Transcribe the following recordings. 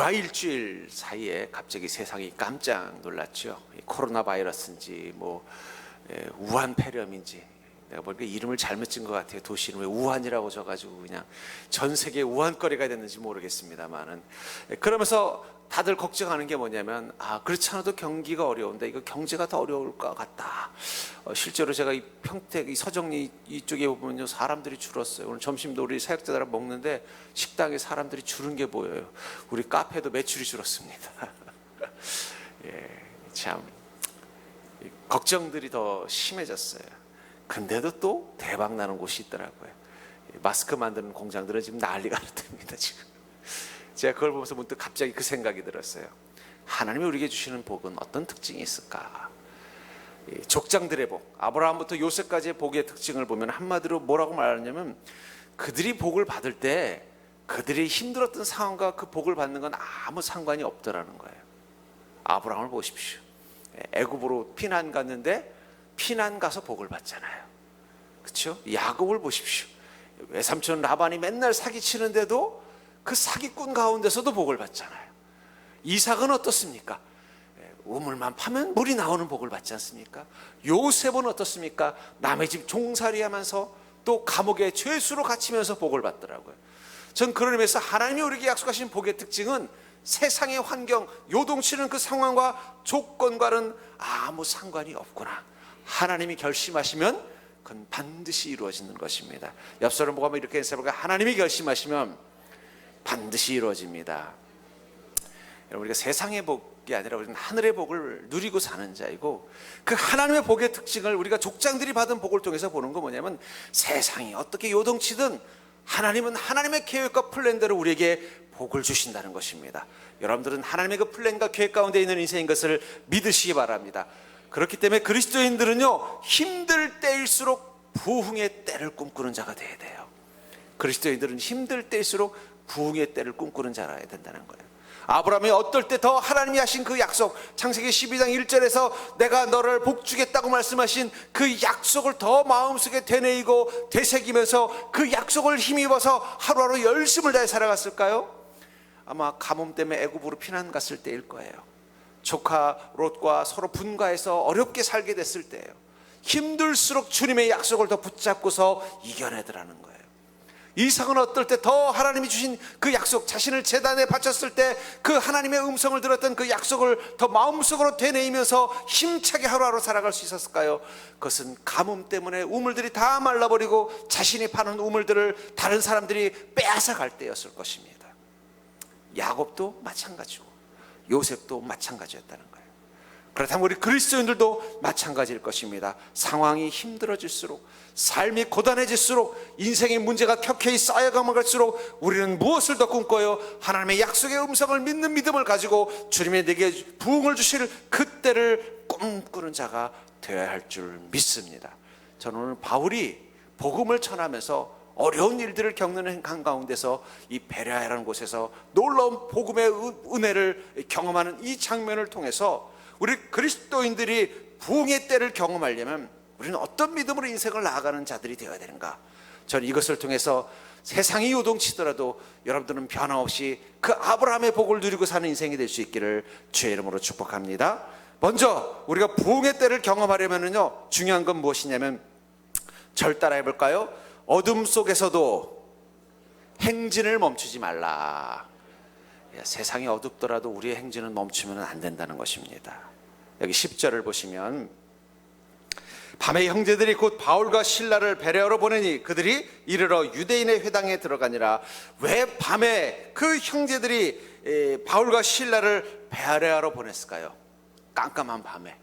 불과 일주일 사이에 갑자기 세상이 깜짝 놀랐죠. 코로나 바이러스인지 우한 폐렴인지, 내가 보니까 이름을 잘못 지은 것 같아요. 도시 이름에 우한이라고 져가지고 그냥 전 세계 우한거리가 됐는지 모르겠습니다만은, 그러면서 다들 걱정하는 게 뭐냐면, 그렇지 않아도 경기가 어려운데 이거 경제가 더 어려울 것 같다. 실제로 제가 이 평택, 이 서정리 이쪽에 보면요, 사람들이 줄었어요. 오늘 점심도 우리 사역자들하고 먹는데 식당에 사람들이 줄은 게 보여요. 우리 카페도 매출이 줄었습니다. 참 걱정들이 더 심해졌어요. 근데도 또 대박 나는 곳이 있더라고요. 마스크 만드는 공장들은 지금 난리가 났답니다. 지금 제가 그걸 보면서 문득 갑자기 그 생각이 들었어요. 하나님이 우리에게 주시는 복은 어떤 특징이 있을까? 족장들의 복, 아브라함부터 요셉까지의 복의 특징을 보면 한마디로 뭐라고 말하냐면, 그들이 복을 받을 때 그들이 힘들었던 상황과 그 복을 받는 건 아무 상관이 없더라는 거예요. 아브라함을 보십시오. 애굽으로 피난 갔는데 피난 가서 복을 받잖아요. 그렇죠? 야곱을 보십시오. 외삼촌 라반이 맨날 사기치는데도 그 사기꾼 가운데서도 복을 받잖아요. 이삭은 어떻습니까? 우물만 파면 물이 나오는 복을 받지 않습니까? 요셉은 어떻습니까? 남의 집 종살이하면서 또 감옥에 죄수로 갇히면서 복을 받더라고요. 전 그런 의미에서 하나님이 우리에게 약속하신 복의 특징은 세상의 환경, 요동치는 그 상황과 조건과는 아무 상관이 없구나. 하나님이 결심하시면 그건 반드시 이루어지는 것입니다. 옆 사람 보고 한번 이렇게 해석해볼까요? 하나님이 결심하시면 반드시 이루어집니다. 여러분, 우리가 세상의 복이 아니라 우리는 하늘의 복을 누리고 사는 자이고, 그 하나님의 복의 특징을 우리가 족장들이 받은 복을 통해서 보는 건 뭐냐면, 세상이 어떻게 요동치든 하나님은 하나님의 계획과 플랜대로 우리에게 복을 주신다는 것입니다. 여러분들은 하나님의 그 플랜과 계획 가운데 있는 인생인 것을 믿으시기 바랍니다. 그렇기 때문에 그리스도인들은요, 힘들 때일수록 부흥의 때를 꿈꾸는 자가 되어야 돼요. 그리스도인들은 힘들 때일수록 부흥의 때를 꿈꾸는 자라야 된다는 거예요. 아브라함이 어떨 때 더 하나님이 하신 그 약속, 창세기 12장 1절에서 내가 너를 복주겠다고 말씀하신 그 약속을 더 마음속에 되뇌이고 되새기면서 그 약속을 힘입어서 하루하루 열심을 다해 살아갔을까요? 아마 가뭄 때문에 애굽으로 피난 갔을 때일 거예요. 조카 롯과 서로 분가해서 어렵게 살게 됐을 때예요. 힘들수록 주님의 약속을 더 붙잡고서 이겨내더라는 거예요. 이삭은 어떨 때 더 하나님이 주신 그 약속, 자신을 제단에 바쳤을 때 그 하나님의 음성을 들었던 그 약속을 더 마음속으로 되뇌이면서 힘차게 하루하루 살아갈 수 있었을까요? 그것은 가뭄 때문에 우물들이 다 말라버리고 자신이 파는 우물들을 다른 사람들이 빼앗아 갈 때였을 것입니다. 야곱도 마찬가지고 요셉도 마찬가지였다는 거예요. 그렇다면 우리 그리스도인들도 마찬가지일 것입니다. 상황이 힘들어질수록, 삶이 고단해질수록, 인생의 문제가 켜켜이 쌓여가면 갈수록 우리는 무엇을 더 꿈꿔요? 하나님의 약속의 음성을 믿는 믿음을 가지고 주님이 내게 부흥을 주실 그때를 꿈꾸는 자가 되어야 할 줄 믿습니다. 저는 오늘 바울이 복음을 전하면서 어려운 일들을 겪는 한가운데서 이 베레아라는 곳에서 놀라운 복음의 은혜를 경험하는 이 장면을 통해서 우리 그리스도인들이 부흥의 때를 경험하려면 우리는 어떤 믿음으로 인생을 나아가는 자들이 되어야 되는가? 저는 이것을 통해서 세상이 요동치더라도 여러분들은 변함없이 그 아브라함의 복을 누리고 사는 인생이 될 수 있기를 주의 이름으로 축복합니다. 먼저 우리가 부흥의 때를 경험하려면요, 중요한 건 무엇이냐면, 절 따라 해볼까요? 어둠 속에서도 행진을 멈추지 말라. 세상이 어둡더라도 우리의 행진은 멈추면 안 된다는 것입니다. 여기 10절을 보시면, 밤에 형제들이 곧 바울과 실라를 베레아로 보내니 그들이 이르러 유대인의 회당에 들어가니라. 왜 밤에 그 형제들이 바울과 실라를 베레아로 보냈을까요? 깜깜한 밤에.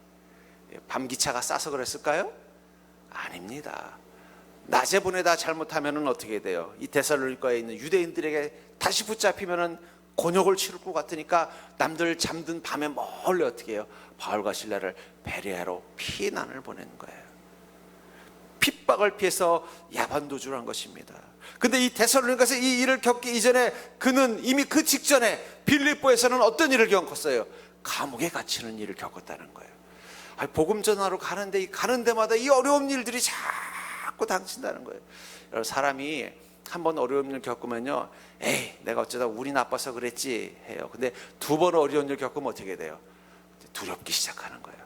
밤기차가 싸서 그랬을까요? 아닙니다. 낮에 보내다 잘못하면 어떻게 돼요? 이 데살로니가에 있는 유대인들에게 다시 붙잡히면 곤욕을 치를 것 같으니까 남들 잠든 밤에 멀리 어떻게 해요? 바울과 실라를 베레아로 피난을 보낸 거예요. 핍박을 피해서 야반도주를 한 것입니다. 근데 이 데살로니가에서 이 일을 겪기 이전에 그는 이미 그 직전에 빌립보에서는 어떤 일을 겪었어요? 감옥에 갇히는 일을 겪었다는 거예요. 복음 전하러 가는 데마다 이 어려운 일들이 자꾸 당친다는 거예요. 여러분, 사람이 한 번 어려운 일 겪으면요, 에이 내가 어쩌다 운이 나빠서 그랬지 해요. 근데 두 번 어려운 일 겪으면 어떻게 돼요? 두렵기 시작하는 거예요.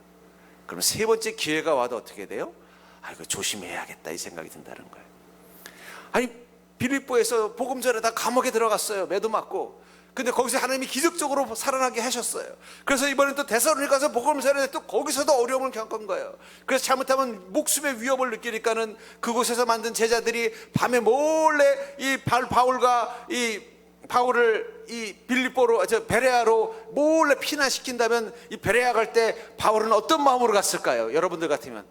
그럼 세 번째 기회가 와도 어떻게 돼요? 이거 조심해야겠다 이 생각이 든다는 거예요. 아니 빌립보에서 복음 전에다 감옥에 들어갔어요. 매도 맞고. 근데 거기서 하나님이 기적적으로 살아나게 하셨어요. 그래서 이번엔 또 데살로니가 가서 복음을 전했는데 또 거기서도 어려움을 겪은 거예요. 그래서 잘못하면 목숨의 위협을 느끼니까는 그곳에서 만든 제자들이 밤에 몰래 이 바울과 이 바울을 이 빌립보로 베레아로 몰래 피난시킨다면 이 베레아 갈 때 바울은 어떤 마음으로 갔을까요? 여러분들 같으면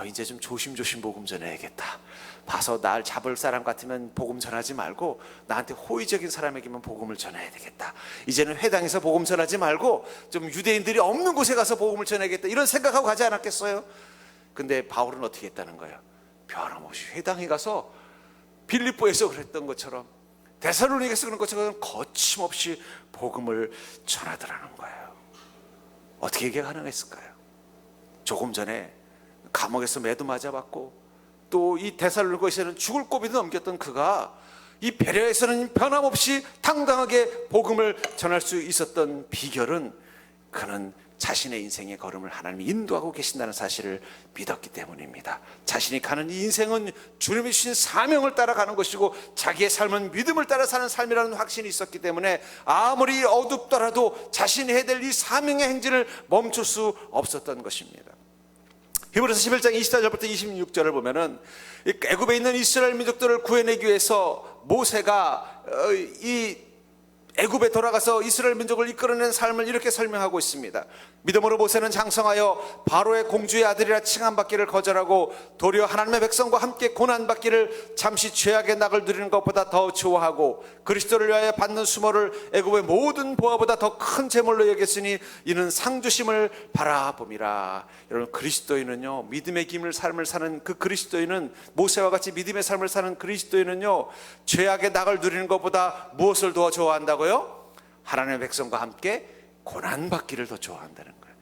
이제 좀 조심조심 복음 전해야겠다. 봐서 날 잡을 사람 같으면 복음 전하지 말고 나한테 호의적인 사람에게만 복음을 전해야 되겠다. 이제는 회당에서 복음 전하지 말고 좀 유대인들이 없는 곳에 가서 복음을 전해야겠다. 이런 생각하고 가지 않았겠어요? 근데 바울은 어떻게 했다는 거예요? 변함없이 회당에 가서 빌립보에서 그랬던 것처럼 데살로니가에서 그런 것처럼 거침없이 복음을 전하더라는 거예요. 어떻게 이게 가능했을까요? 조금 전에 감옥에서 매도 맞아봤고 또 이 데살로니가에서는 죽을 고비도 넘겼던 그가 이 베레아에서는 변함없이 당당하게 복음을 전할 수 있었던 비결은 그는 자신의 인생의 걸음을 하나님이 인도하고 계신다는 사실을 믿었기 때문입니다. 자신이 가는 이 인생은 주님이 주신 사명을 따라가는 것이고 자기의 삶은 믿음을 따라 사는 삶이라는 확신이 있었기 때문에 아무리 어둡더라도 자신이 해야 될 이 사명의 행진을 멈출 수 없었던 것입니다. 히브리서 11장 24절부터 26절을 보면은 애굽에 있는 이스라엘 민족들을 구해내기 위해서 모세가 이 애굽에 돌아가서 이스라엘 민족을 이끌어낸 삶을 이렇게 설명하고 있습니다. 믿음으로 모세는 장성하여 바로의 공주의 아들이라 칭함받기를 거절하고 도리어 하나님의 백성과 함께 고난받기를 잠시 죄악의 낙을 누리는 것보다 더 좋아하고 그리스도를 위하여 받는 수모를 애굽의 모든 보화보다 더 큰 재물로 여겼으니 이는 상주심을 바라봄이라. 여러분, 그리스도인은요, 믿음의 기물 삶을 사는 그 그리스도인은, 모세와 같이 믿음의 삶을 사는 그리스도인은요, 죄악의 낙을 누리는 것보다 무엇을 더 좋아한다고요? 하나님의 백성과 함께 고난받기를 더 좋아한다는 거예요.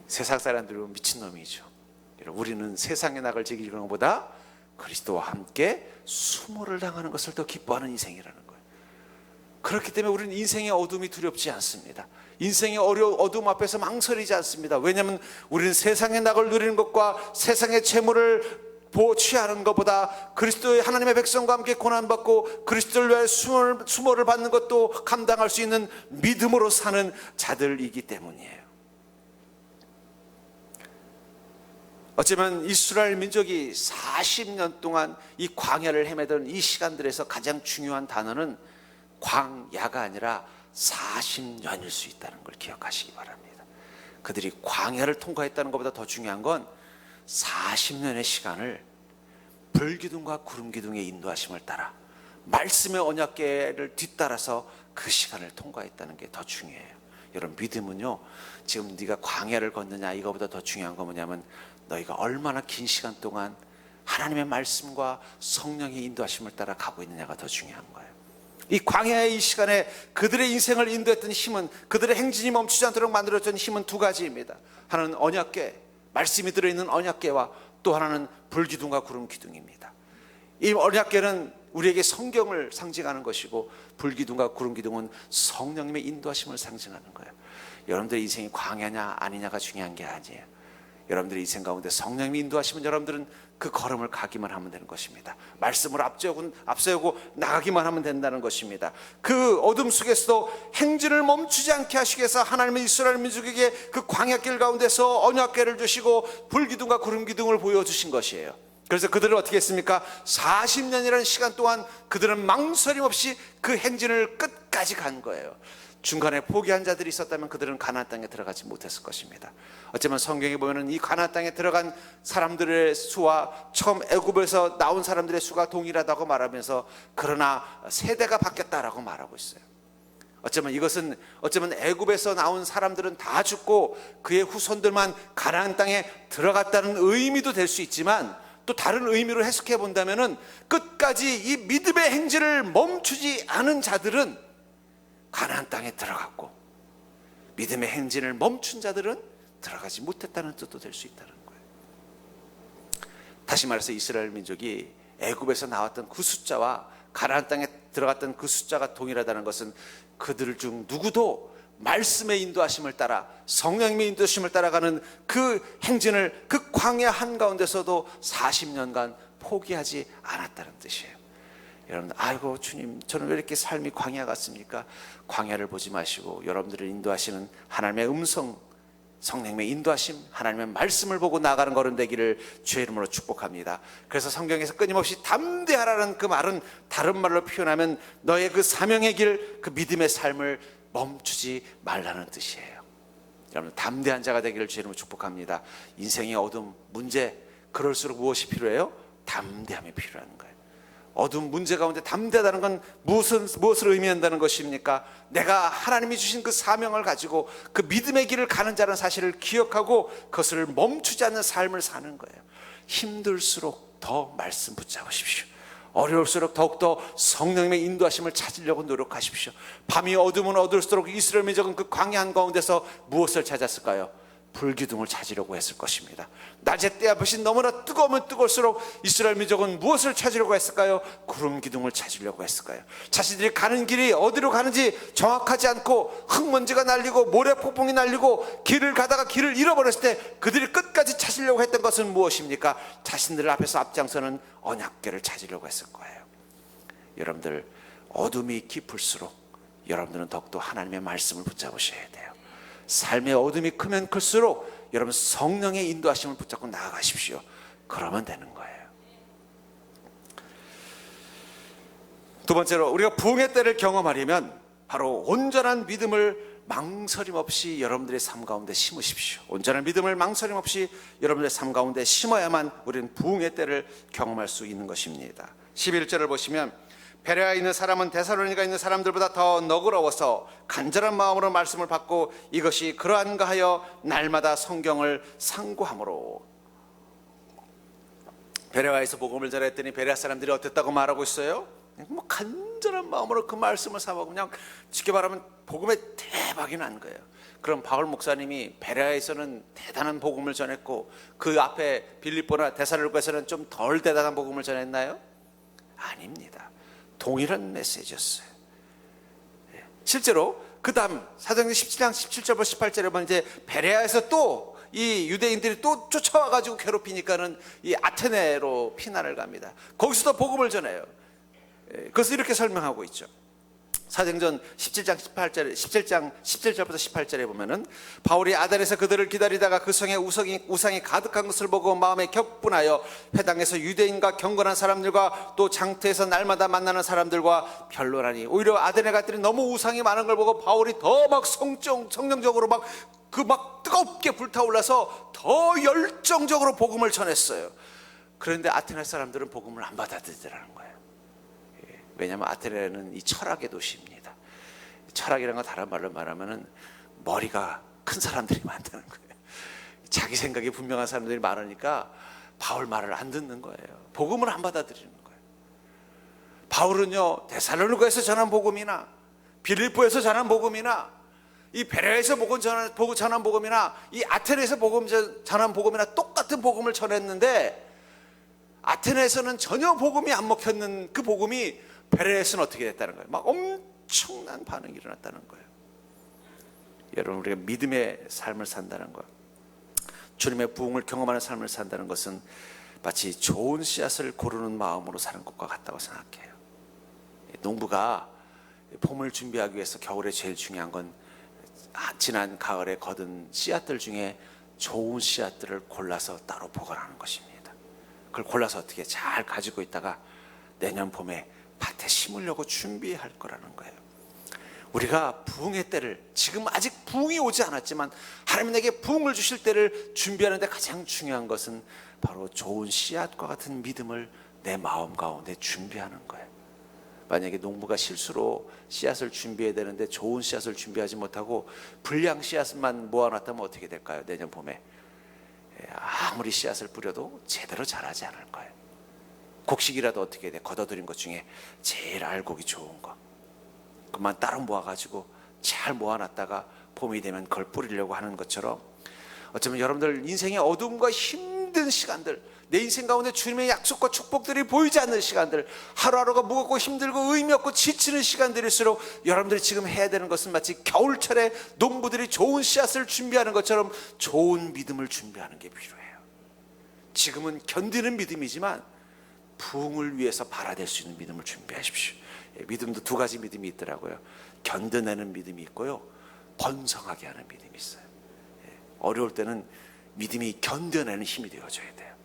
세상 사람들은 미친놈이죠. 우리는 세상의 낙을 즐기는 것보다 그리스도와 함께 수모를 당하는 것을 더 기뻐하는 인생이라는 거예요. 그렇기 때문에 우리는 인생의 어둠이 두렵지 않습니다. 인생의 어둠 앞에서 망설이지 않습니다. 왜냐하면 우리는 세상의 낙을 누리는 것과 세상의 재물을 취하는 것보다 그리스도의 하나님의 백성과 함께 고난받고 그리스도를 위해 수모를 받는 것도 감당할 수 있는 믿음으로 사는 자들이기 때문이에요. 어쩌면 이스라엘 민족이 40년 동안 이 광야를 헤매던 이 시간들에서 가장 중요한 단어는 광야가 아니라 40년일 수 있다는 걸 기억하시기 바랍니다. 그들이 광야를 통과했다는 것보다 더 중요한 건 40년의 시간을 불기둥과 구름기둥의 인도하심을 따라 말씀의 언약궤를 뒤따라서 그 시간을 통과했다는 게 더 중요해요. 여러분, 믿음은요, 지금 네가 광야를 걷느냐 이거보다 더 중요한 건 뭐냐면 너희가 얼마나 긴 시간 동안 하나님의 말씀과 성령의 인도하심을 따라 가고 있느냐가 더 중요한 거예요. 이 광야의 이 시간에 그들의 인생을 인도했던 힘은, 그들의 행진이 멈추지 않도록 만들어준 힘은 두 가지입니다. 하나는 언약궤, 말씀이 들어있는 언약궤와 또 하나는 불기둥과 구름기둥입니다. 이 언약궤는 우리에게 성경을 상징하는 것이고 불기둥과 구름기둥은 성령님의 인도하심을 상징하는 거예요. 여러분들의 인생이 광야냐 아니냐가 중요한 게 아니에요. 여러분들의 인생 가운데 성령님이 인도하시면 여러분들은 그 걸음을 가기만 하면 되는 것입니다. 말씀을 앞세우고 나가기만 하면 된다는 것입니다. 그 어둠 속에서도 행진을 멈추지 않게 하시기 위해서 하나님의 이스라엘 민족에게 그 광야길 가운데서 언약궤를 주시고 불기둥과 구름기둥을 보여주신 것이에요. 그래서 그들은 어떻게 했습니까? 40년이라는 시간 동안 그들은 망설임 없이 그 행진을 끝까지 간 거예요. 중간에 포기한 자들이 있었다면 그들은 가나안 땅에 들어가지 못했을 것입니다. 어쩌면 성경에 보면은 이 가나안 땅에 들어간 사람들의 수와 처음 애굽에서 나온 사람들의 수가 동일하다고 말하면서 그러나 세대가 바뀌었다라고 말하고 있어요. 어쩌면 애굽에서 나온 사람들은 다 죽고 그의 후손들만 가나안 땅에 들어갔다는 의미도 될 수 있지만, 또 다른 의미로 해석해 본다면은 끝까지 이 믿음의 행진을 멈추지 않은 자들은 가나안 땅에 들어갔고 믿음의 행진을 멈춘 자들은 들어가지 못했다는 뜻도 될 수 있다는 거예요. 다시 말해서 이스라엘 민족이 애굽에서 나왔던 그 숫자와 가나안 땅에 들어갔던 그 숫자가 동일하다는 것은 그들 중 누구도 말씀의 인도하심을 따라, 성령님의 인도하심을 따라가는 그 행진을 그 광야 한가운데서도 40년간 포기하지 않았다는 뜻이에요. 여러분, 아이고 주님, 저는 왜 이렇게 삶이 광야 같습니까? 광야를 보지 마시고 여러분들을 인도하시는 하나님의 음성, 성령님의 인도하심, 하나님의 말씀을 보고 나아가는 걸음 되기를 주의 이름으로 축복합니다. 그래서 성경에서 끊임없이 담대하라는 그 말은 다른 말로 표현하면 너의 그 사명의 길, 그 믿음의 삶을 멈추지 말라는 뜻이에요. 여러분, 담대한 자가 되기를 주의 이름으로 축복합니다. 인생의 어둠, 문제, 그럴수록 무엇이 필요해요? 담대함이 필요한 거예요. 어두운 문제 가운데 담대하다는 건 무엇을 의미한다는 것입니까? 내가 하나님이 주신 그 사명을 가지고 그 믿음의 길을 가는 자라는 사실을 기억하고 그것을 멈추지 않는 삶을 사는 거예요. 힘들수록 더 말씀 붙잡으십시오. 어려울수록 더욱더 성령님의 인도하심을 찾으려고 노력하십시오. 밤이 어두우면 어두울수록 이스라엘 민족은 그 광야 한가운데서 무엇을 찾았을까요? 불기둥을 찾으려고 했을 것입니다. 낮에 때 앞이 너무나 뜨거우면 뜨거울수록 이스라엘 민족은 무엇을 찾으려고 했을까요? 구름 기둥을 찾으려고 했을까요? 자신들이 가는 길이 어디로 가는지 정확하지 않고 흙먼지가 날리고 모래폭풍이 날리고 길을 가다가 길을 잃어버렸을 때 그들이 끝까지 찾으려고 했던 것은 무엇입니까? 자신들 앞에서 앞장서는 언약궤를 찾으려고 했을 거예요. 여러분들, 어둠이 깊을수록 여러분들은 더욱더 하나님의 말씀을 붙잡으셔야 돼요. 삶의 어둠이 크면 클수록 여러분 성령의 인도하심을 붙잡고 나아가십시오. 그러면 되는 거예요. 두 번째로, 우리가 부흥의 때를 경험하려면 바로 온전한 믿음을 망설임 없이 여러분들의 삶 가운데 심으십시오. 온전한 믿음을 망설임 없이 여러분들의 삶 가운데 심어야만 우리는 부흥의 때를 경험할 수 있는 것입니다. 11절을 보시면 베레아에 있는 사람은 데살로니가에 있는 사람들보다 더 너그러워서 간절한 마음으로 말씀을 받고 이것이 그러한가 하여 날마다 성경을 상고함으로. 베레아에서 복음을 전했더니 베레아 사람들이 어땠다고 말하고 있어요? 뭐 간절한 마음으로 그 말씀을 사모하고 그냥 쉽게 말하면 복음에 대박이 난 거예요. 그럼 바울 목사님이 베레아에서는 대단한 복음을 전했고 그 앞에 빌립보나 데살로니가에서는 좀 덜 대단한 복음을 전했나요? 아닙니다. 동일한 메시지였어요. 실제로 그 다음 사도행전 17장 17절부터 18절에 보면 이제 베레아에서 또 이 유대인들이 또 쫓아와가지고 괴롭히니까는 이 아테네로 피난을 갑니다. 거기서도 복음을 전해요. 그래서 이렇게 설명하고 있죠. 사도행전 17장 17절부터 18절에 보면은 바울이 아덴에서 그들을 기다리다가 그 성에 우상이 가득한 것을 보고 마음에 격분하여 회당에서 유대인과 경건한 사람들과 또 장터에서 날마다 만나는 사람들과 변론하니, 오히려 아덴에 갔더니 너무 우상이 많은 걸 보고 바울이 더 막 성령적으로 막 뜨겁게 불타올라서 더 열정적으로 복음을 전했어요. 그런데 아테네 사람들은 복음을 안 받아들이더라는 거예요. 왜냐하면 아테네는 이 철학의 도시입니다. 철학이라는 건 다른 말로 말하면 머리가 큰 사람들이 많다는 거예요. 자기 생각이 분명한 사람들이 많으니까 바울 말을 안 듣는 거예요. 복음을 안 받아들이는 거예요. 바울은요, 데살로니가에서 전한 복음이나 빌립보에서 전한 복음이나 이 베레아에서 전한 복음이나 이 아테네에서 전한 복음이나 똑같은 복음을 전했는데, 아테네에서는 전혀 복음이 안 먹혔는 그 복음이 베레아에서는 어떻게 됐다는 거예요? 막 엄청난 반응이 일어났다는 거예요. 여러분, 우리가 믿음의 삶을 산다는 것, 주님의 부흥을 경험하는 삶을 산다는 것은 마치 좋은 씨앗을 고르는 마음으로 사는 것과 같다고 생각해요. 농부가 봄을 준비하기 위해서 겨울에 제일 중요한 건 지난 가을에 거둔 씨앗들 중에 좋은 씨앗들을 골라서 따로 보관하는 것입니다. 그걸 골라서 어떻게 잘 가지고 있다가 내년 봄에 밭에 심으려고 준비할 거라는 거예요. 우리가 부흥의 때를, 지금 아직 부흥이 오지 않았지만 하나님 내게 부흥을 주실 때를 준비하는데 가장 중요한 것은 바로 좋은 씨앗과 같은 믿음을 내 마음 가운데 준비하는 거예요. 만약에 농부가 실수로 씨앗을 준비해야 되는데 좋은 씨앗을 준비하지 못하고 불량 씨앗만 모아놨다면 어떻게 될까요? 내년 봄에 아무리 씨앗을 뿌려도 제대로 자라지 않을 거예요. 곡식이라도 어떻게 돼? 걷어들인 것 중에 제일 알곡이 좋은 거 그만 따로 모아가지고 잘 모아놨다가 봄이 되면 그걸 뿌리려고 하는 것처럼, 어쩌면 여러분들 인생의 어둠과 힘든 힘든 시간들, 내 인생 가운데 주님의 약속과 축복들이 보이지 않는 시간들, 하루하루가 무겁고 힘들고 의미 없고 지치는 시간들일수록 여러분들이 지금 해야 되는 것은 마치 겨울철에 농부들이 좋은 씨앗을 준비하는 것처럼 좋은 믿음을 준비하는 게 필요해요. 지금은 견디는 믿음이지만 부흥을 위해서 발화될 수 있는 믿음을 준비하십시오. 믿음도 두 가지 믿음이 있더라고요. 견뎌내는 믿음이 있고요, 번성하게 하는 믿음이 있어요. 어려울 때는 믿음이 견뎌내는 힘이 되어줘야 돼요.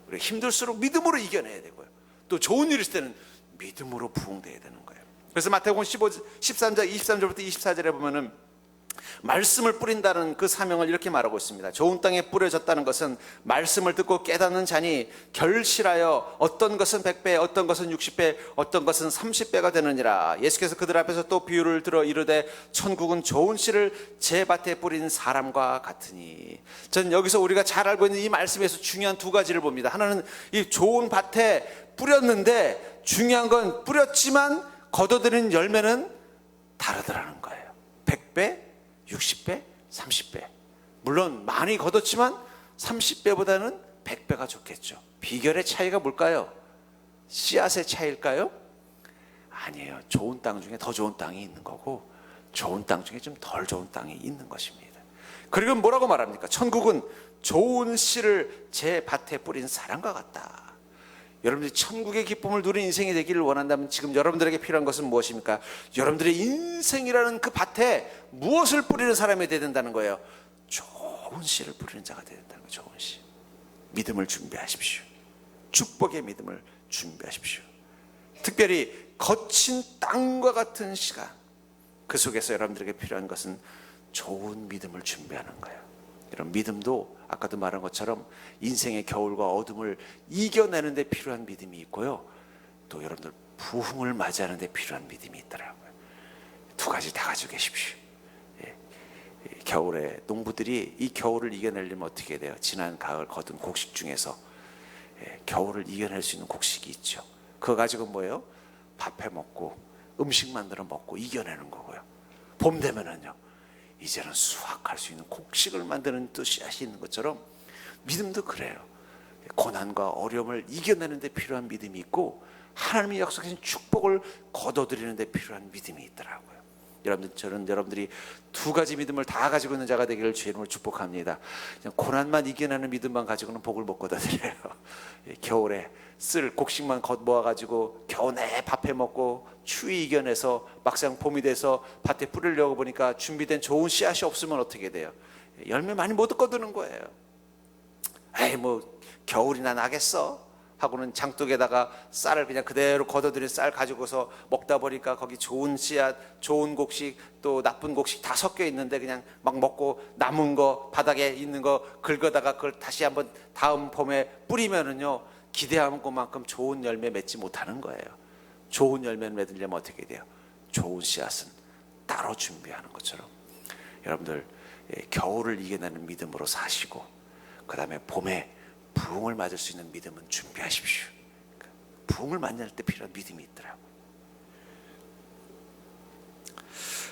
우리가 힘들수록 믿음으로 이겨내야 되고요, 또 좋은 일 있을 때는 믿음으로 부흥돼야 되는 거예요. 그래서 마태복음 13장 23절부터 24절에 보면은 말씀을 뿌린다는 그 사명을 이렇게 말하고 있습니다. 좋은 땅에 뿌려졌다는 것은 말씀을 듣고 깨닫는 자니 결실하여 어떤 것은 100배, 어떤 것은 60배, 어떤 것은 30배가 되느니라. 예수께서 그들 앞에서 또 비유를 들어 이르되 천국은 좋은 씨를 제 밭에 뿌린 사람과 같으니. 저는 여기서 우리가 잘 알고 있는 이 말씀에서 중요한 두 가지를 봅니다. 하나는 이 좋은 밭에 뿌렸는데 중요한 건 뿌렸지만 거둬들인 열매는 다르더라는 거예요. 100배, 60배, 30배. 물론 많이 거뒀지만 30배보다는 100배가 좋겠죠. 비결의 차이가 뭘까요? 씨앗의 차이일까요? 아니에요. 좋은 땅 중에 더 좋은 땅이 있는 거고, 좋은 땅 중에 좀 덜 좋은 땅이 있는 것입니다. 그리고 뭐라고 말합니까? 천국은 좋은 씨를 제 밭에 뿌린 사람과 같다. 여러분들이 천국의 기쁨을 누리는 인생이 되기를 원한다면 지금 여러분들에게 필요한 것은 무엇입니까? 여러분들의 인생이라는 그 밭에 무엇을 뿌리는 사람이 되어야 된다는 거예요? 좋은 씨를 뿌리는 자가 되어야 된다는 거예요. 좋은 씨. 믿음을 준비하십시오. 축복의 믿음을 준비하십시오. 특별히 거친 땅과 같은 시간, 그 속에서 여러분들에게 필요한 것은 좋은 믿음을 준비하는 거예요. 이런 믿음도 아까도 말한 것처럼 인생의 겨울과 어둠을 이겨내는 데 필요한 믿음이 있고요, 또 여러분들 부흥을 맞이하는 데 필요한 믿음이 있더라고요. 두 가지 다 가지고 계십시오. 겨울에 농부들이 이 겨울을 이겨내려면 어떻게 돼요? 지난 가을 거둔 곡식 중에서 겨울을 이겨낼 수 있는 곡식이 있죠. 그거 가지고 뭐예요? 밥 해 먹고 음식 만들어 먹고 이겨내는 거고요. 봄 되면은요, 이제는 수확할 수 있는 곡식을 만드는 또 씨앗이 있는 것처럼 믿음도 그래요. 고난과 어려움을 이겨내는 데 필요한 믿음이 있고, 하나님이 약속하신 축복을 거둬들이는 데 필요한 믿음이 있더라고요. 여러분들, 저는 여러분들이 두 가지 믿음을 다 가지고 있는 자가 되기를 주의 이름으로 축복합니다. 그냥 고난만 이겨내는 믿음만 가지고는 복을 못 거둬들여요. 겨울에 쓸 곡식만 모아가지고 겨우 내 밥해 먹고 추위 이겨내서 막상 봄이 돼서 밭에 뿌리려고 보니까 준비된 좋은 씨앗이 없으면 어떻게 돼요? 열매 많이 못 거두는 거예요. 에이, 뭐 겨울이나 나겠어 하고는 장독에다가 쌀을 그냥 그대로 걷어들인 쌀 가지고서 먹다 보니까 거기 좋은 씨앗, 좋은 곡식, 또 나쁜 곡식 다 섞여 있는데 그냥 막 먹고 남은 거, 바닥에 있는 거 긁어다가 그걸 다시 한번 다음 봄에 뿌리면은요, 기대한 것만큼 좋은 열매 맺지 못하는 거예요. 좋은 열매를 맺으려면 어떻게 돼요? 좋은 씨앗은 따로 준비하는 것처럼 여러분들 겨울을 이겨내는 믿음으로 사시고, 그 다음에 봄에 부흥을 맞을 수 있는 믿음은 준비하십시오. 부흥을 만날 때 필요한 믿음이 있더라고요.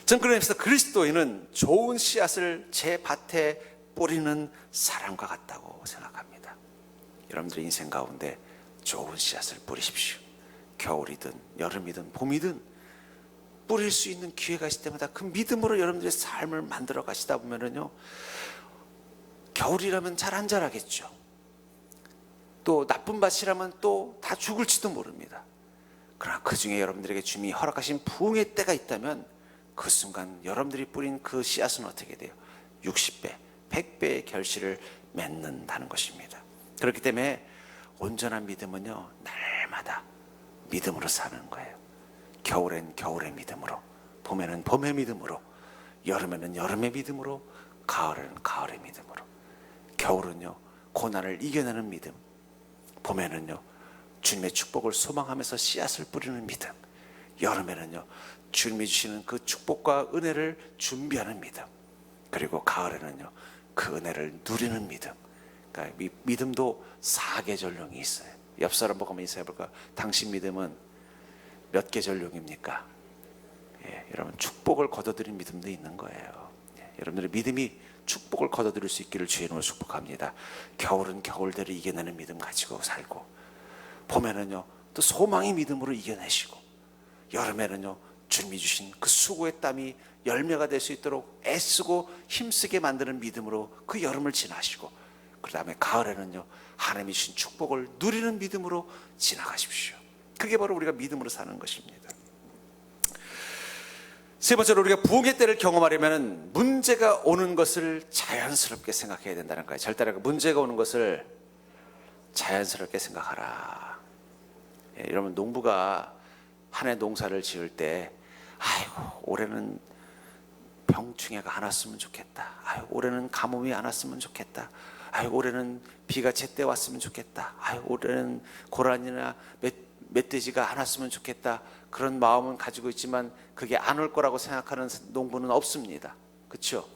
전 그러면서 그리스도인은 좋은 씨앗을 제 밭에 뿌리는 사람과 같다고 생각합니다. 여러분들의 인생 가운데 좋은 씨앗을 뿌리십시오. 겨울이든 여름이든 봄이든 뿌릴 수 있는 기회가 있을 때마다 그 믿음으로 여러분들의 삶을 만들어 가시다 보면은요, 겨울이라면 잘 안 자라겠죠. 또 나쁜 밭이라면 또 다 죽을지도 모릅니다. 그러나 그 중에 여러분들에게 주님이 허락하신 부흥의 때가 있다면 그 순간 여러분들이 뿌린 그 씨앗은 어떻게 돼요? 60배, 100배의 결실을 맺는다는 것입니다. 그렇기 때문에 온전한 믿음은요, 날마다 믿음으로 사는 거예요. 겨울엔 겨울의 믿음으로, 봄에는 봄의 믿음으로, 여름에는 여름의 믿음으로, 가을에는 가을의 믿음으로. 겨울은요, 고난을 이겨내는 믿음, 봄에는요, 주님의 축복을 소망하면서 씨앗을 뿌리는 믿음, 여름에는요, 주님이 주시는 그 축복과 은혜를 준비하는 믿음, 그리고 가을에는요, 그 은혜를 누리는 믿음. 그러니까 믿음도 사계절용이 있어요. 옆 사람 보고 한번 인사해볼까? 당신 믿음은 몇 계절용입니까? 여러분, 축복을 거둬들인 믿음도 있는 거예요. 여러분들의 믿음이 축복을 거둬들일 수 있기를 주의 이름으로 축복합니다. 겨울은 겨울대로 이겨내는 믿음 가지고 살고, 봄에는요 또 소망의 믿음으로 이겨내시고, 여름에는요 주님이 주신 그 수고의 땀이 열매가 될 수 있도록 애쓰고 힘쓰게 만드는 믿음으로 그 여름을 지나시고, 그 다음에 가을에는요 하나님이 주신 축복을 누리는 믿음으로 지나가십시오. 그게 바로 우리가 믿음으로 사는 것입니다. 세 번째로, 우리가 부흥의 때를 경험하려면 문제가 오는 것을 자연스럽게 생각해야 된다는 거예요. 절대로 문제가 오는 것을 자연스럽게 생각하라. 예, 여러분, 농부가 한 해 농사를 지을 때, 아이고 올해는 병충해가 안 왔으면 좋겠다, 아이고 올해는 가뭄이 안 왔으면 좋겠다, 아이고 올해는 비가 제때 왔으면 좋겠다, 아이고 올해는 고라니나 멧돼지가 안 왔으면 좋겠다, 그런 마음은 가지고 있지만 그게 안 올 거라고 생각하는 농부는 없습니다. 그렇죠?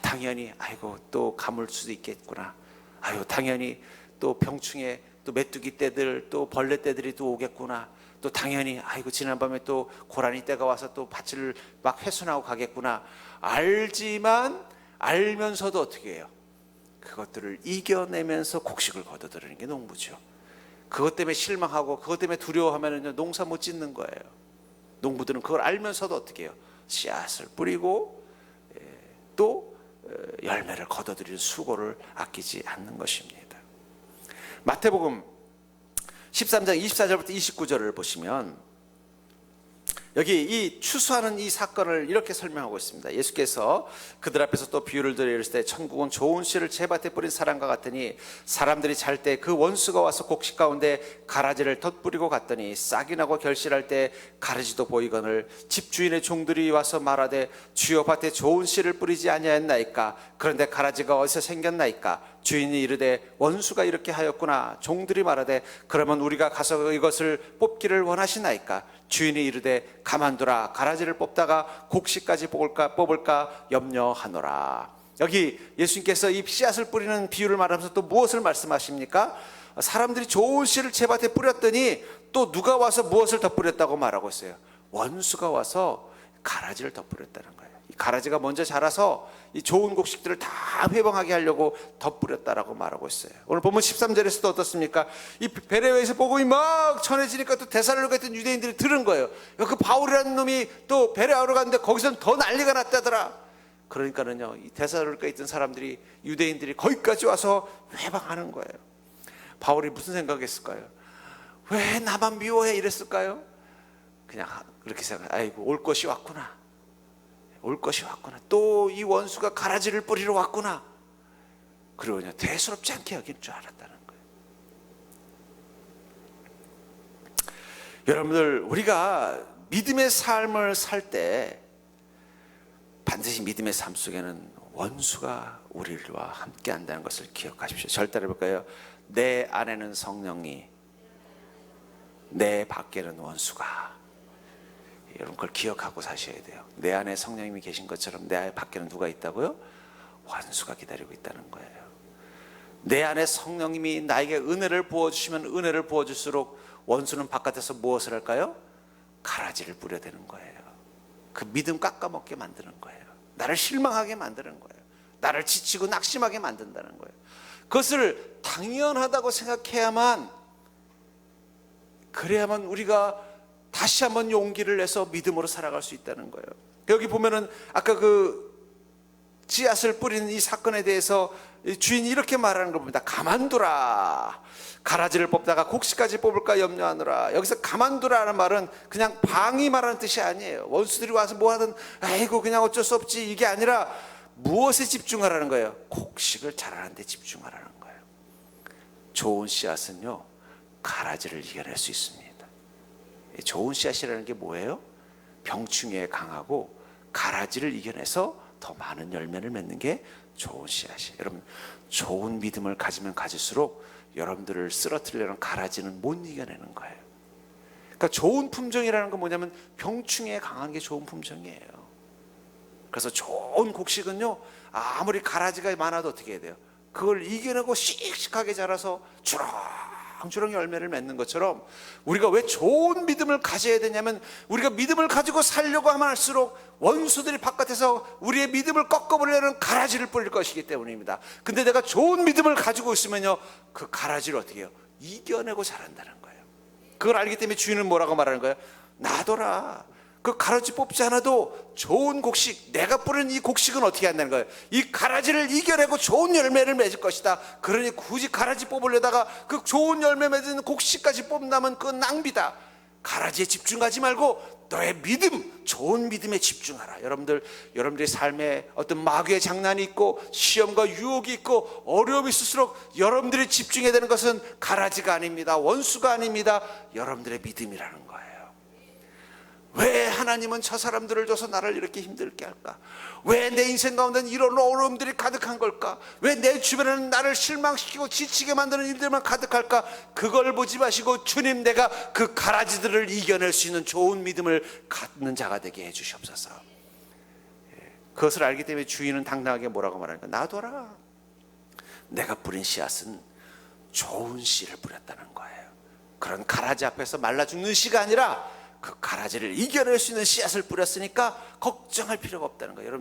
당연히 아이고 또 가물 수도 있겠구나, 아이고 당연히 또 병충해, 또 메뚜기 떼들, 또 벌레 떼들이 또 오겠구나, 또 당연히 아이고 지난밤에 또 고라니 떼가 와서 또 밭을 막 훼손하고 가겠구나. 알지만 알면서도 어떻게 해요? 그것들을 이겨내면서 곡식을 거둬들이는 게 농부죠. 그것 때문에 실망하고 그것 때문에 두려워하면 농사 못 짓는 거예요. 농부들은 그걸 알면서도 어떻게 해요? 씨앗을 뿌리고 또 열매를 거둬들이는 수고를 아끼지 않는 것입니다. 마태복음 13장 24절부터 29절을 보시면 여기 이 추수하는 이 사건을 이렇게 설명하고 있습니다. 예수께서 그들 앞에서 또 비유를 들어 이르실 때, 천국은 좋은 씨를 제 밭에 뿌린 사람과 같으니, 사람들이 잘 때 그 원수가 와서 곡식 가운데 가라지를 덧뿌리고 갔더니, 싹이 나고 결실할 때 가라지도 보이거늘 집주인의 종들이 와서 말하되, 주여 밭에 좋은 씨를 뿌리지 아니하였나이까? 그런데 가라지가 어디서 생겼나이까? 주인이 이르되, 원수가 이렇게 하였구나. 종들이 말하되, 그러면 우리가 가서 이것을 뽑기를 원하시나이까? 주인이 이르되, 가만두라. 가라지를 뽑다가 곡식까지 뽑을까 염려하노라. 여기 예수님께서 이 씨앗을 뿌리는 비유를 말하면서 또 무엇을 말씀하십니까? 사람들이 좋은 씨를 제 밭에 뿌렸더니 또 누가 와서 무엇을 더 뿌렸다고 말하고 있어요? 원수가 와서 가라지를 더 뿌렸다는 거예요. 이 가라지가 먼저 자라서 이 좋은 곡식들을 다 회방하게 하려고 더 뿌렸다라고 말하고 있어요. 오늘 보면 13절에서도 어떻습니까? 이 베레아에서 복음이 막 전해지니까 또 데살로니가 있던 유대인들이 들은 거예요. 그 바울이라는 놈이 또 베레아로 갔는데 거기서는 더 난리가 났다더라. 그러니까는요, 이 데살로니가 있던 사람들이, 유대인들이 거기까지 와서 회방하는 거예요. 바울이 무슨 생각했을까요? 왜 나만 미워해 이랬을까요? 그냥 그렇게 생각, 아이고 올 것이 왔구나, 올 것이 왔구나, 또 이 원수가 가라지를 뿌리러 왔구나. 그리고 그냥 대수롭지 않게 여길 줄 알았다는 거예요. 여러분들, 우리가 믿음의 삶을 살 때 반드시 믿음의 삶 속에는 원수가 우리와 함께 한다는 것을 기억하십시오. 절대 해볼까요? 내 안에는 성령이, 내 밖에는 원수가. 여러분, 그걸 기억하고 사셔야 돼요. 내 안에 성령님이 계신 것처럼 내 밖에는 누가 있다고요? 원수가 기다리고 있다는 거예요. 내 안에 성령님이 나에게 은혜를 부어주시면 은혜를 부어줄수록 원수는 바깥에서 무엇을 할까요? 가라지를 뿌려대는 거예요. 그 믿음 깎아먹게 만드는 거예요. 나를 실망하게 만드는 거예요. 나를 지치고 낙심하게 만든다는 거예요. 그것을 당연하다고 생각해야만, 그래야만 우리가 다시 한번 용기를 내서 믿음으로 살아갈 수 있다는 거예요. 여기 보면은 아까 그 씨앗을 뿌리는 이 사건에 대해서 주인이 이렇게 말하는 걸 봅니다. 가만두라. 가라지를 뽑다가 곡식까지 뽑을까 염려하노라. 여기서 가만두라는 말은 그냥 방임하라는 뜻이 아니에요. 원수들이 와서 뭐 하든 아이고 그냥 어쩔 수 없지, 이게 아니라 무엇에 집중하라는 거예요? 곡식을 자라는 데 집중하라는 거예요. 좋은 씨앗은요, 가라지를 이겨낼 수 있습니다. 좋은 씨앗이라는 게 뭐예요? 병충해에 강하고 가라지를 이겨내서 더 많은 열매를 맺는 게 좋은 씨앗이에요. 여러분, 좋은 믿음을 가지면 가질수록 여러분들을 쓰러뜨리려는 가라지는 못 이겨내는 거예요. 그러니까 좋은 품종이라는 건 뭐냐면 병충해에 강한 게 좋은 품종이에요. 그래서 좋은 곡식은요, 아무리 가라지가 많아도 어떻게 해야 돼요? 그걸 이겨내고 씩씩하게 자라서 주렁주렁 열매를 맺는 것처럼 우리가 왜 좋은 믿음을 가져야 되냐면 우리가 믿음을 가지고 살려고 하면 할수록 원수들이 바깥에서 우리의 믿음을 꺾어버리려는 가라지를 뿌릴 것이기 때문입니다. 근데 내가 좋은 믿음을 가지고 있으면요, 그 가라지를 어떻게 해요? 이겨내고 자란다는 거예요. 그걸 알기 때문에 주인은 뭐라고 말하는 거예요? 놔둬라. 그 가라지 뽑지 않아도 좋은 곡식, 내가 뿌리는 이 곡식은 어떻게 한다는 거예요? 이 가라지를 이겨내고 좋은 열매를 맺을 것이다. 그러니 굳이 가라지 뽑으려다가 그 좋은 열매 맺는 곡식까지 뽑는다면 그건 낭비다. 가라지에 집중하지 말고 너의 믿음, 좋은 믿음에 집중하라. 여러분들의 삶에 어떤 마귀의 장난이 있고 시험과 유혹이 있고 어려움이 있을수록 여러분들이 집중해야 되는 것은 가라지가 아닙니다. 원수가 아닙니다. 여러분들의 믿음이라는 거예요. 왜 하나님은 저 사람들을 줘서 나를 이렇게 힘들게 할까? 왜 내 인생 가운데는 이런 어려움들이 가득한 걸까? 왜 내 주변에는 나를 실망시키고 지치게 만드는 일들만 가득할까? 그걸 보지 마시고 주님, 내가 그 가라지들을 이겨낼 수 있는 좋은 믿음을 갖는 자가 되게 해 주시옵소서. 그것을 알기 때문에 주인은 당당하게 뭐라고 말하니까, 놔둬라. 내가 뿌린 씨앗은 좋은 씨를 뿌렸다는 거예요. 그런 가라지 앞에서 말라 죽는 씨가 아니라 그 가라지를 이겨낼 수 있는 씨앗을 뿌렸으니까 걱정할 필요가 없다는 거예요.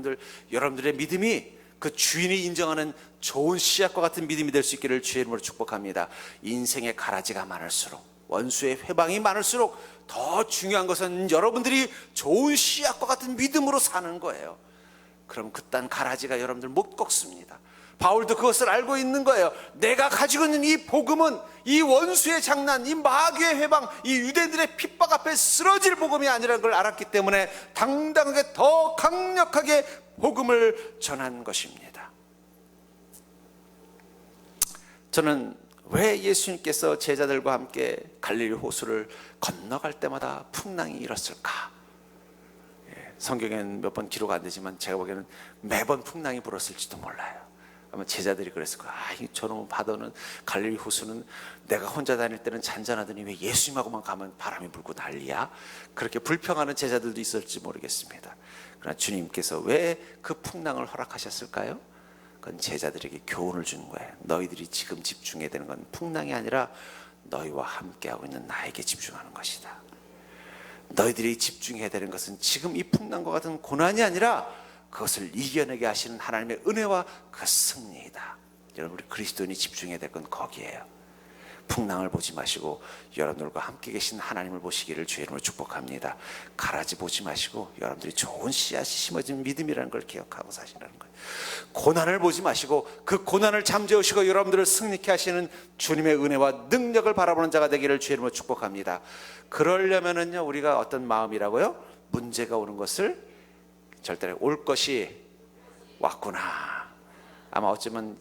여러분들의 믿음이 그 주인이 인정하는 좋은 씨앗과 같은 믿음이 될 수 있기를 주의 이름으로 축복합니다. 인생의 가라지가 많을수록, 원수의 회방이 많을수록 더 중요한 것은 여러분들이 좋은 씨앗과 같은 믿음으로 사는 거예요. 그럼 그딴 가라지가 여러분들 못 꺾습니다. 바울도 그것을 알고 있는 거예요. 내가 가지고 있는 이 복음은 이 원수의 장난, 이 마귀의 회방, 이 유대인들의 핍박 앞에 쓰러질 복음이 아니라는 걸 알았기 때문에 당당하게 더 강력하게 복음을 전한 것입니다. 저는 왜 예수님께서 제자들과 함께 갈릴리 호수를 건너갈 때마다 풍랑이 일었을까? 성경에는 몇 번 기록 안 되지만 제가 보기에는 매번 풍랑이 불었을지도 몰라요. 아마 제자들이 그랬을 거야. 저놈 바다는, 갈릴리 호수는 내가 혼자 다닐 때는 잔잔하더니 왜 예수님하고만 가면 바람이 불고 난리야? 그렇게 불평하는 제자들도 있을지 모르겠습니다. 그러나 주님께서 왜 그 풍랑을 허락하셨을까요? 그건 제자들에게 교훈을 주는 거예요. 너희들이 지금 집중해야 되는 건 풍랑이 아니라 너희와 함께하고 있는 나에게 집중하는 것이다. 너희들이 집중해야 되는 것은 지금 이 풍랑과 같은 고난이 아니라 그것을 이겨내게 하시는 하나님의 은혜와 그 승리이다. 여러분, 우리 그리스도인이 집중해야 될 건 거기에요. 풍랑을 보지 마시고 여러분들과 함께 계신 하나님을 보시기를 주의 이름으로 축복합니다. 가라지 보지 마시고 여러분들이 좋은 씨앗이 심어진 믿음이라는 걸 기억하고 사시라는 거예요. 고난을 보지 마시고 그 고난을 잠재우시고 여러분들을 승리케 하시는 주님의 은혜와 능력을 바라보는 자가 되기를 주의 이름으로 축복합니다. 그러려면은요, 우리가 어떤 마음이라고요? 문제가 오는 것을 절대 올 것이 왔구나. 아마 어쩌면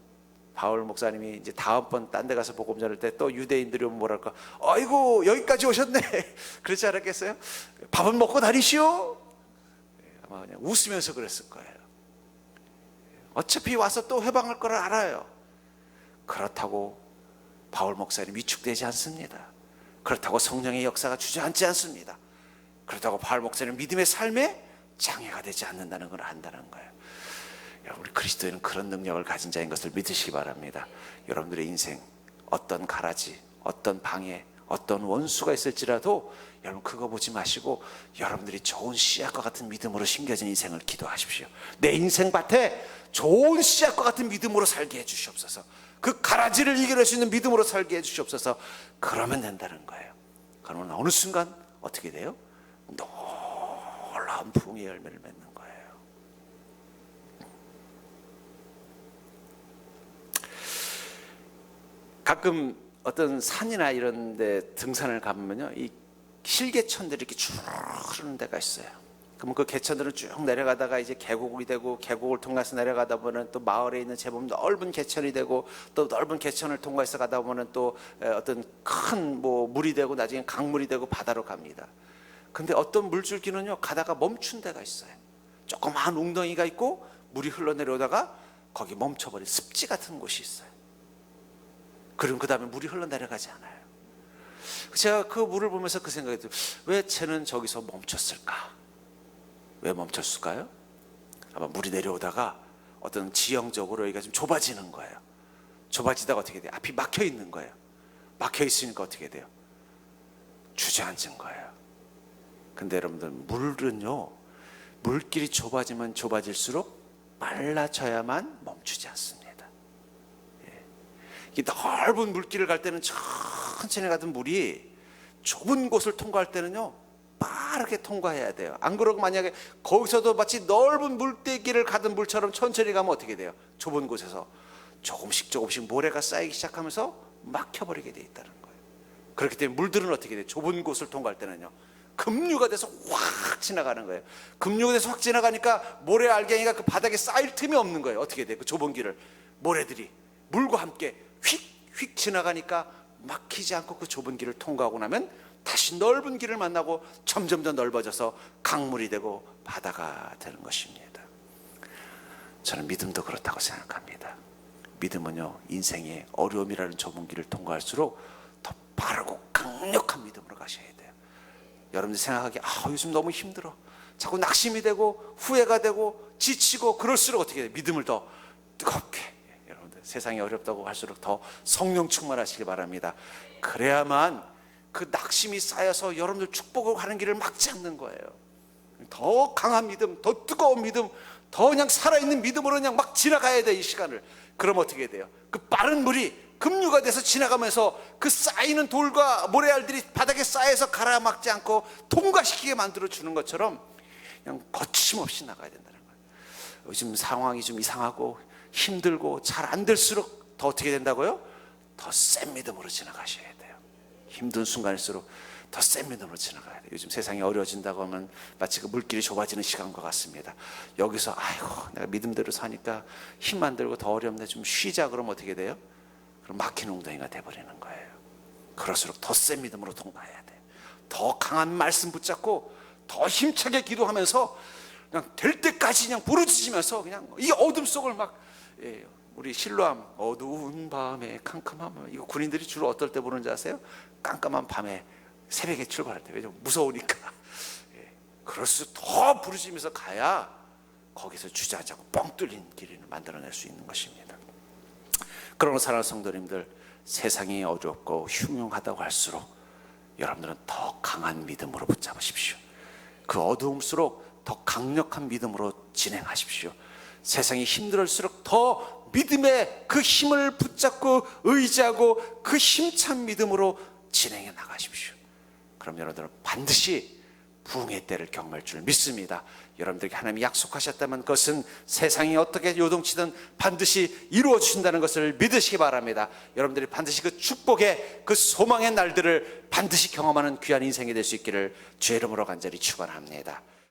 바울 목사님이 이제 다음번 딴 데 가서 복음 전할 때 또 유대인들이 오면 뭐랄까, 아이고 여기까지 오셨네. 그렇지 않았겠어요? 밥은 먹고 다니시오. 아마 그냥 웃으면서 그랬을 거예요. 어차피 와서 또 회방할 거를 알아요. 그렇다고 바울 목사님 위축되지 않습니다. 그렇다고 성령의 역사가 주저앉지 않습니다. 그렇다고 바울 목사님 믿음의 삶에 장애가 되지 않는다는 걸 안다는 거예요. 우리 그리스도인은 그런 능력을 가진 자인 것을 믿으시기 바랍니다. 여러분들의 인생 어떤 가라지, 어떤 방해, 어떤 원수가 있을지라도 여러분 그거 보지 마시고 여러분들이 좋은 씨앗과 같은 믿음으로 심겨진 인생을 기도하십시오. 내 인생 밭에 좋은 씨앗과 같은 믿음으로 살게 해주시옵소서. 그 가라지를 이겨낼 수 있는 믿음으로 살게 해주시옵소서. 그러면 된다는 거예요. 그러면 어느 순간 어떻게 돼요? 놀라운 풍의 열매를 맺는 거예요. 가끔 어떤 산이나 이런 데 등산을 가보면요, 이 실개천들이 이렇게 쭉 흐르는 데가 있어요. 그러면 그 개천들은 쭉 내려가다가 이제 계곡이 되고, 계곡을 통해서 내려가다 보면 또 마을에 있는 제법 넓은 개천이 되고, 또 넓은 개천을 통해서 가다 보면 또 어떤 큰 물이 되고, 나중에 강물이 되고 바다로 갑니다. 근데 어떤 물줄기는요, 가다가 멈춘 데가 있어요. 조그마한 웅덩이가 있고 물이 흘러내려오다가 거기 멈춰버린 습지 같은 곳이 있어요. 그럼 그 다음에 물이 흘러내려가지 않아요. 제가 그 물을 보면서 그 생각이 들어요. 왜 쟤는 저기서 멈췄을까? 왜 멈췄을까요? 아마 물이 내려오다가 어떤 지형적으로 여기가 좀 좁아지는 거예요. 좁아지다가 어떻게 돼요? 앞이 막혀 있는 거예요. 막혀 있으니까 어떻게 돼요? 주저앉은 거예요. 근데 여러분들, 물은요, 물길이 좁아지면 좁아질수록 빨라져야만 멈추지 않습니다. 이 넓은 물길을 갈 때는 천천히 가던 물이 좁은 곳을 통과할 때는요, 빠르게 통과해야 돼요. 안 그러고 만약에 거기서도 마치 넓은 물대기를 가던 물처럼 천천히 가면 어떻게 돼요? 좁은 곳에서 조금씩 모래가 쌓이기 시작하면서 막혀버리게 돼 있다는 거예요. 그렇기 때문에 물들은 어떻게 돼요? 좁은 곳을 통과할 때는요, 급류가 돼서 확 지나가는 거예요. 급류가 돼서 확 지나가니까 모래 알갱이가 그 바닥에 쌓일 틈이 없는 거예요. 어떻게 돼요? 그 좁은 길을 모래들이 물과 함께 휙휙 지나가니까 막히지 않고 그 좁은 길을 통과하고 나면 다시 넓은 길을 만나고 점점 더 넓어져서 강물이 되고 바다가 되는 것입니다. 저는 믿음도 그렇다고 생각합니다. 믿음은요, 인생의 어려움이라는 좁은 길을 통과할수록 더 빠르고 강력한 믿음으로 가셔야 돼요. 여러분들 생각하기에 요즘 너무 힘들어, 자꾸 낙심이 되고 후회가 되고 지치고 그럴수록 어떻게 돼요? 믿음을 더 뜨겁게, 여러분들 세상이 어렵다고 할수록 더 성령 충만하시길 바랍니다. 그래야만 그 낙심이 쌓여서 여러분들 축복을 가는 길을 막지 않는 거예요. 더 강한 믿음, 더 뜨거운 믿음, 더 그냥 살아있는 믿음으로 그냥 막 지나가야 돼, 이 시간을. 그럼 어떻게 돼요? 그 빠른 물이 급류가 돼서 지나가면서 그 쌓이는 돌과 모래알들이 바닥에 쌓여서 가라막지 않고 통과시키게 만들어 주는 것처럼 그냥 거침없이 나가야 된다는 거예요. 요즘 상황이 좀 이상하고 힘들고 잘 안 될수록 더 어떻게 된다고요? 더 센 믿음으로 지나가셔야 돼요. 힘든 순간일수록 더 센 믿음으로 지나가야 돼요. 요즘 세상이 어려워진다고 하면 마치 그 물길이 좁아지는 시간과 같습니다. 여기서 내가 믿음대로 사니까 힘 안 들고 더 어렵네, 좀 쉬자 그러면 어떻게 돼요? 그럼 막힌 웅덩이가 돼버리는 거예요. 그럴수록 더 센 믿음으로 통과해야 돼요. 더 강한 말씀 붙잡고 더 힘차게 기도하면서 그냥 될 때까지 그냥 부르짖으면서 그냥 이 어둠 속을 막, 우리 실로암 어두운 밤에 캄캄함, 이거 군인들이 주로 어떨 때 부르는지 아세요? 깜깜한 밤에 새벽에 출발할 때. 왜냐면 무서우니까. 그럴수록 더 부르짖으면서 가야 거기서 주저하지 않고 뻥 뚫린 길을 만들어낼 수 있는 것입니다. 그러나 사랑하는 성도님들, 세상이 어렵고 흉흉하다고 할수록 여러분들은 더 강한 믿음으로 붙잡으십시오. 그 어두움수록 더 강력한 믿음으로 진행하십시오. 세상이 힘들을수록 더 믿음의 그 힘을 붙잡고 의지하고 그 힘찬 믿음으로 진행해 나가십시오. 그럼 여러분들은 반드시 부흥의 때를 경험할 줄 믿습니다. 여러분들에게 하나님이 약속하셨다면 그것은 세상이 어떻게 요동치든 반드시 이루어 주신다는 것을 믿으시기 바랍니다. 여러분들이 반드시 그 축복의 그 소망의 날들을 반드시 경험하는 귀한 인생이 될 수 있기를 주의 이름으로 간절히 축원합니다.